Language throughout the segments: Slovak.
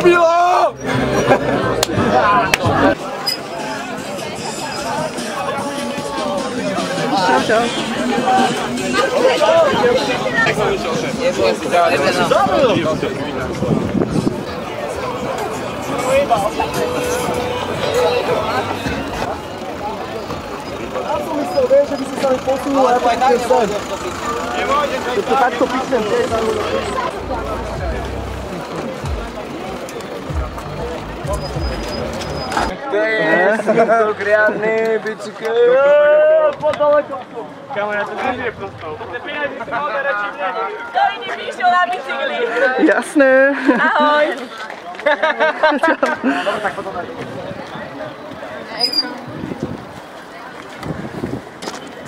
Milo! Čau. Ja som myslel, vieš, že by si sa mi posunul, ale tak nie sem. To takto píšem, vieš, za ľudia. To je smrtok riadný, bičky. Podaleko. Kamera, to nie je prosto. To peniazy si mal radšej mne. To iný píšel na bicykli. Jasné. Ahoj. Dobre, tak potom aj.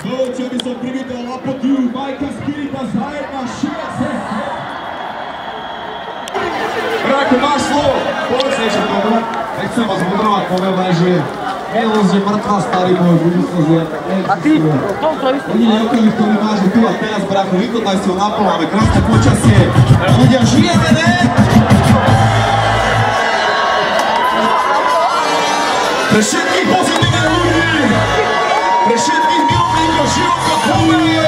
Dovoľte, aby som privítal na pódiu Majka Spirita z H1 Šiace. Bráko, máš slovo. Povedz niečo k tomu. Nechcem vás mudrovať, poviem aj, že milosť je mŕtva, starý môj, budúcnosť je tak neviem. A ty? To isté. Jediný okamih, ktorý máš, že tu a teraz, bráko, vykonaj si ho naplno, máme krásne počasie. Ľudia, žijeme, ne? Pre všetkých pozitívnych ľudí! Pre všetkých milovníkov života, pomerie!